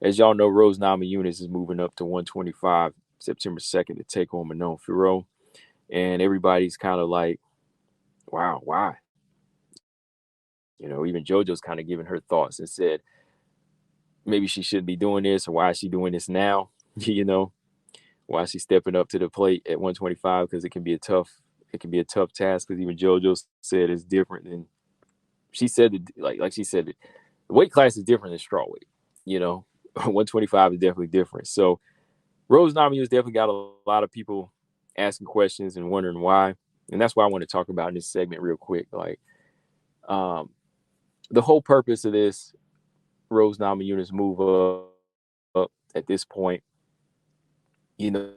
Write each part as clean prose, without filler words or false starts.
As y'all know, Rose Namajunas is moving up to 125 September 2nd to take on Manon Fiorot. And everybody's kind of like, wow, why? Even JoJo's kind of giving her thoughts and said maybe she shouldn't be doing this, or why is she doing this now? Why is she stepping up to the plate at 125? Because it can be a tough task. Because even JoJo said it's different than she said. Like she said, the weight class is different than strawweight. 125 is definitely different. So Rose Namajunas definitely got a lot of people asking questions and wondering why, and that's why I want to talk about in this segment real quick. Like, the whole purpose of this Rose Namajunas move up at this point, you know,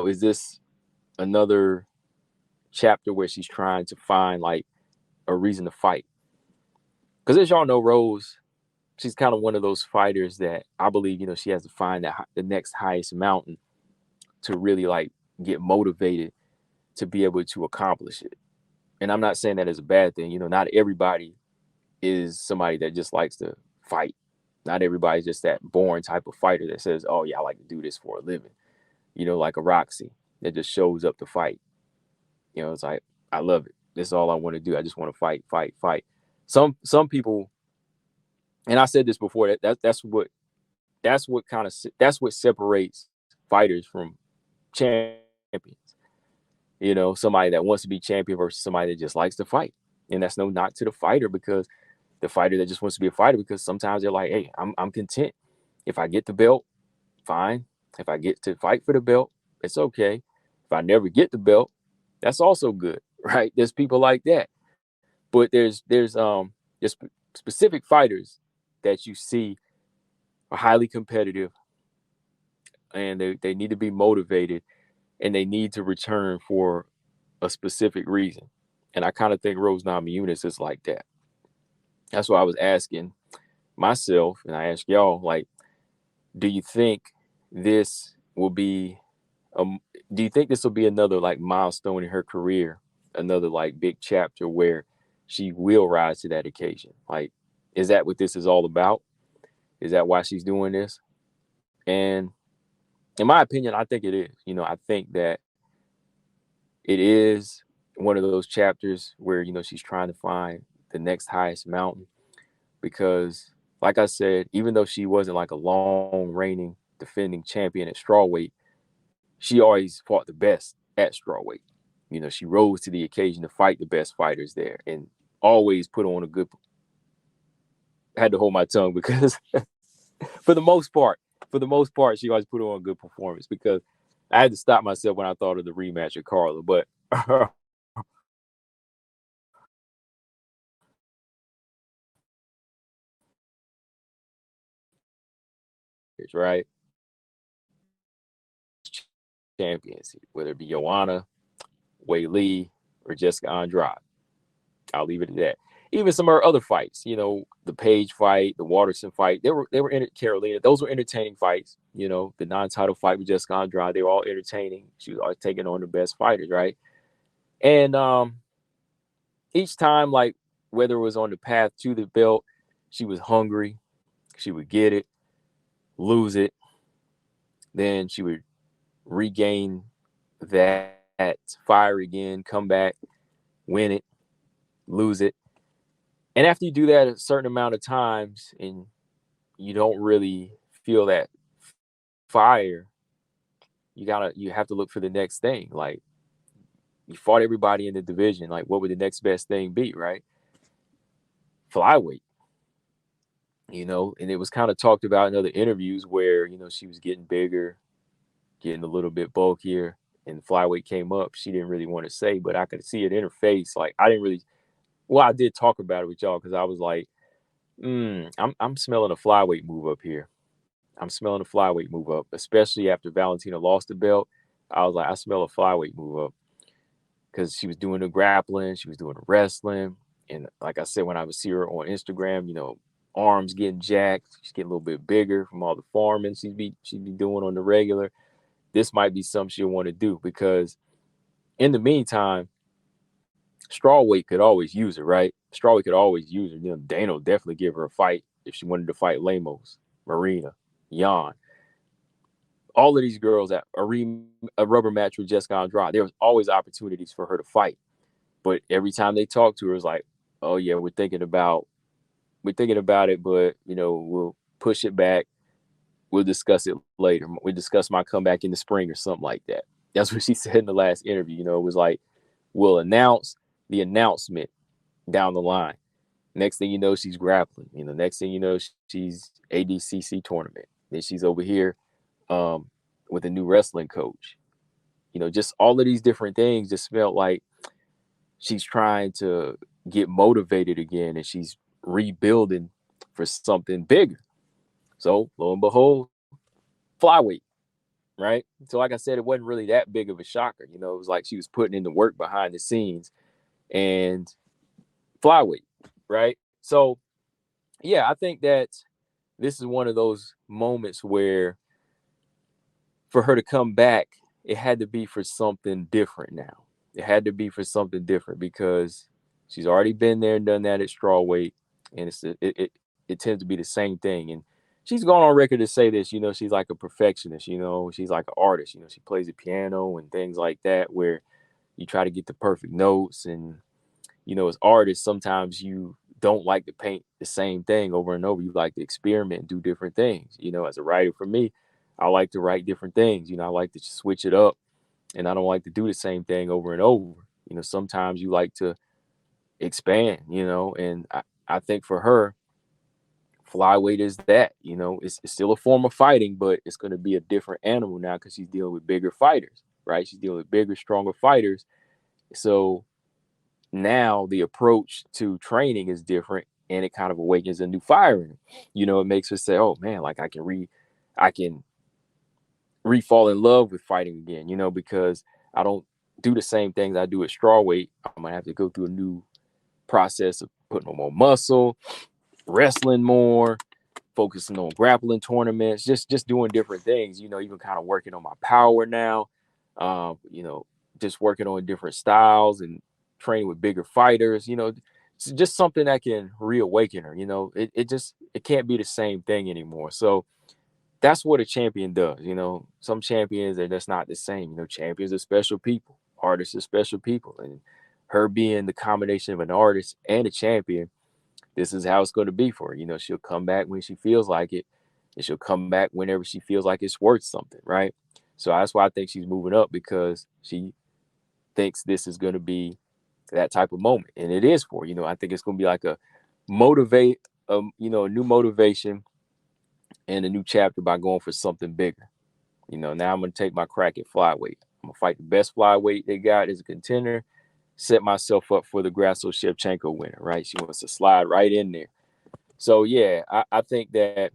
is this another chapter where she's trying to find like a reason to fight? Because as y'all know, Rose, she's kind of one of those fighters that I believe, she has to find the next highest mountain to really like get motivated to be able to accomplish it. And I'm not saying that as a bad thing. Not everybody is somebody that just likes to fight. Not everybody's just that boring type of fighter that says, "Oh yeah, I like to do this for a living." Like a Roxy that just shows up to fight. It's like, I love it. This is all I want to do. I just want to fight, fight, fight. Some people, and I said this before, that's what separates fighters from champions. Somebody that wants to be champion versus somebody that just likes to fight. And that's no knock to the fighter, because the fighter that just wants to be a fighter, because sometimes they're like, hey, I'm content. If I get the belt, fine. If I get to fight for the belt, it's okay. If I never get the belt, that's also good, right? There's people like that. But there's specific fighters that you see are highly competitive, and they need to be motivated, and they need to return for a specific reason. And I kind of think Rose Namajunas is like that. That's why I was asking myself, and I ask y'all, like, do you think this will be do you think this will be another like milestone in her career, another like big chapter where she will rise to that occasion? Like, is that what this is all about? Is that why she's doing this? And in my opinion, I think it is. I think that it is one of those chapters where, she's trying to find the next highest mountain, because like I said, even though she wasn't like a long reigning defending champion at strawweight, she always fought the best at strawweight. She rose to the occasion to fight the best fighters there, and always put on a good. I had to hold my tongue because for the most part, she always put on a good performance, because I had to stop myself when I thought of the rematch of Carla. But it's right, champions, whether it be Joanna, Wei Lee, or Jessica Andrade. I'll leave it at that. Even some of her other fights, the Page fight, the Waterson fight, they were in Carolina. Those were entertaining fights. The non-title fight with Jessica Andrade, they were all entertaining. She was always taking on the best fighters, right? And each time, like whether it was on the path to the belt, she was hungry. She would get it, lose it, then she would regain that fire again, come back, win it, lose it. And after you do that a certain amount of times and you don't really feel that fire, you have to look for the next thing. Like, you fought everybody in the division. Like, what would the next best thing be, right? Flyweight. And it was kind of talked about in other interviews where, she was getting bigger, getting a little bit bulkier, and flyweight came up. She didn't really want to say, but I could see it in her face. Like, I didn't really, well, I did talk about it with y'all, because I was like, I'm smelling a flyweight move up here. I'm smelling a flyweight move up, especially after Valentina lost the belt. I was like, I smell a flyweight move up, because she was doing the grappling, she was doing the wrestling, and like I said, when I would see her on Instagram, arms getting jacked, she's getting a little bit bigger from all the farming she'd be doing on the regular. This might be something she'll want to do, because in the meantime, strawweight could always use her, right? Strawweight could always use her. Dana will definitely give her a fight if she wanted to fight Lemos, Marina. Jan, all of these girls at a rubber match with Jessica Andrade, there was always opportunities for her to fight. But every time they talked to her, it was like, oh yeah, we're thinking about it, but we'll push it back. We'll discuss it later. We'll discuss my comeback in the spring or something like that. That's what she said in the last interview. It was like, we'll announce the announcement down the line. Next thing you know, she's grappling. Next thing you know, she's ADCC tournament. Then she's over here with a new wrestling coach. Just all of these different things just felt like she's trying to get motivated again, and she's rebuilding for something bigger. So lo and behold, flyweight, right? So like I said, it wasn't really that big of a shocker. It was like she was putting in the work behind the scenes, and flyweight, right? So yeah, I think that this is one of those moments where for her to come back, it had to be for something different now. It had to be for something different because she's already been there and done that at strawweight, and it tends to be the same thing. And she's gone on record to say this. She's like a perfectionist. She's like an artist. She plays the piano and things like that, where you try to get the perfect notes. And as artists, sometimes you don't like to paint the same thing over and over. You like to experiment and do different things. As a writer, for me, I like to write different things. I like to switch it up, and I don't like to do the same thing over and over. Sometimes you like to expand, and I think for her, flyweight is that. It's still a form of fighting, but it's going to be a different animal now because she's dealing with bigger fighters, right? She's dealing with bigger, stronger fighters. So now the approach to training is different, and it kind of awakens a new fire in her. It makes her say, oh man, like I can re-fall in love with fighting again, because I don't do the same things I do at strawweight. I'm gonna have to go through a new process of putting on more muscle, wrestling more, focusing on grappling tournaments, just doing different things, even kind of working on my power now, just working on different styles and training with bigger fighters, it's just something that can reawaken her. It can't be the same thing anymore. So that's what a champion does. Some champions are that's not the same. Champions are special people, artists are special people, and her being the combination of an artist and a champion, this is how it's going to be for her. She'll come back when she feels like it, and she'll come back whenever she feels like it's worth something, right? So that's why I think she's moving up, because she thinks this is going to be that type of moment, and it is for I think it's going to be like a motivate, a new motivation and a new chapter by going for something bigger. Now I'm going to take my crack at flyweight. I'm going to fight the best flyweight they got as a contender, set myself up for the Grasso Shevchenko winner, right? She wants to slide right in there. So, yeah, I think that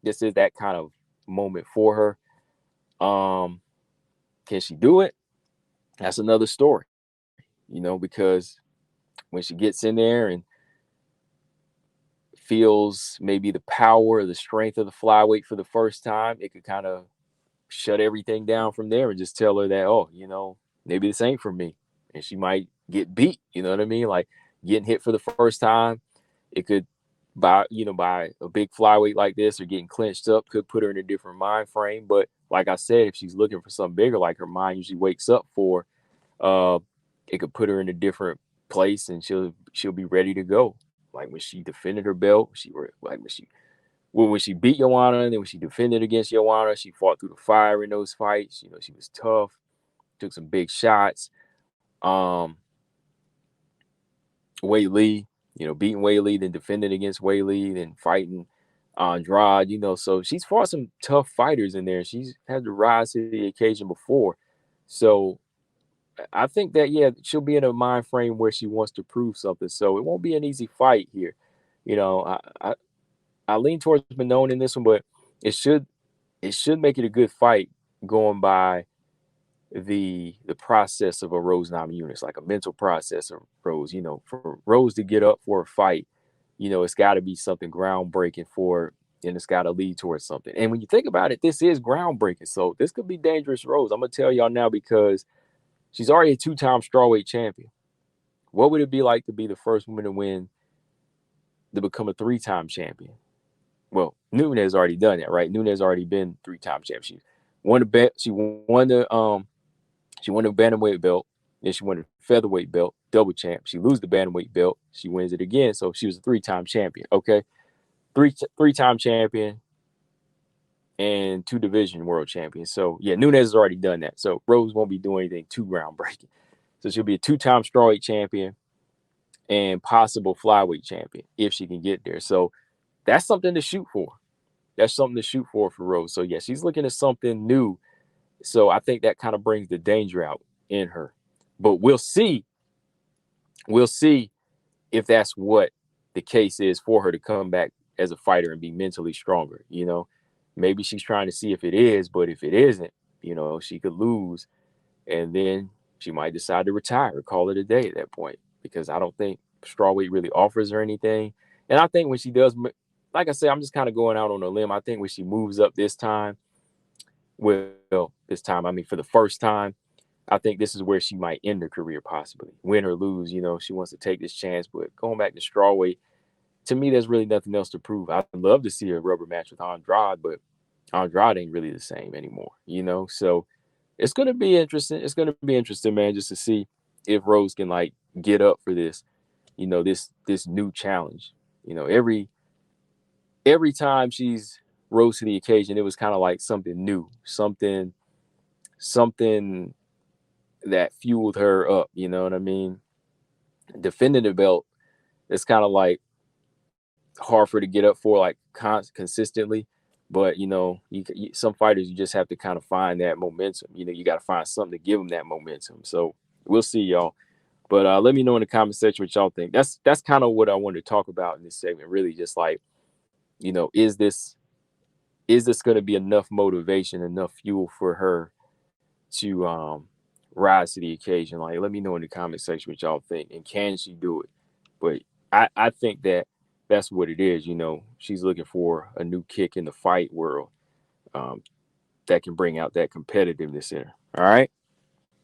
this is that kind of moment for her. Can she do it? That's another story, because when she gets in there and feels maybe the power, the strength of the flyweight for the first time, it could kind of shut everything down from there and just tell her that, oh, maybe this ain't for me. And she might get beat, you know what I mean? Like getting hit for the first time, it could by a big flyweight like this, or getting clinched up, could put her in a different mind frame. But like I said, if she's looking for something bigger, like her mind usually wakes up for, it could put her in a different place, and she'll be ready to go. Like when she defended her belt, when she beat Joanna, and then when she defended against Joanna, she fought through the fire in those fights. She was tough, took some big shots. Wei Lee, beating Wei Lee, then defending against Wei Lee, then fighting Andrade, so she's fought some tough fighters in there. She's had to rise to the occasion before. So I think that, yeah, she'll be in a mind frame where she wants to prove something. So it won't be an easy fight here. I lean towards Minone in this one, but it should make it a good fight going by the process of a Rose Namajunas, like a mental process of Rose. For Rose to get up for a fight, it's got to be something groundbreaking for, and it's got to lead towards something. And when you think about it, this is groundbreaking. So this could be dangerous Rose. I'm gonna tell y'all now, because she's already a 2-time strawweight champion. What would it be like to be the first woman to become a 3-time champion? well, Nunes already done that, right? Nunes already been 3-time champ. She won the bantamweight belt, then she won the featherweight belt, double champ. She lose the bantamweight belt, she wins it again. So she was a 3-time champion. Okay, three-time champion and 2 division world champion. So yeah, Nunes has already done that. So Rose won't be doing anything too groundbreaking. So she'll be a 2-time strawweight champion and possible flyweight champion if she can get there. So that's something to shoot for. That's something to shoot for Rose. So yeah, she's looking at something new. So I think that kind of brings the danger out in her. But we'll see. We'll see if that's what the case is for her to come back as a fighter and be mentally stronger. Maybe she's trying to see if it is, but if it isn't, she could lose, and then she might decide to retire or call it a day at that point, because I don't think strawweight really offers her anything. And I think when she does, like I said, I'm just kind of going out on a limb. I think when she moves up this time, I mean, for the first time, I think this is where she might end her career, possibly win or lose. She wants to take this chance, but going back to strawweight, to me, there's really nothing else to prove. I'd love to see a rubber match with Andrade, but Andrade ain't really the same anymore. So it's gonna be interesting. It's gonna be interesting, man, just to see if Rose can like get up for this, this new challenge. Every time she's rose to the occasion, it was kind of like something new, something that fueled her up. You know what I mean? Defending the belt, it's kind of like hard for her to get up for, like consistently. But some fighters, you just have to kind of find that momentum. You got to find something to give them that momentum. So we'll see, y'all. But let me know in the comment section what y'all think. That's kind of what I wanted to talk about in this segment. Really, just like, is this going to be enough motivation, enough fuel for her to rise to the occasion? Like, let me know in the comment section what y'all think, and can she do it? But I think that's what it is. She's looking for a new kick in the fight world that can bring out that competitiveness in her. All right.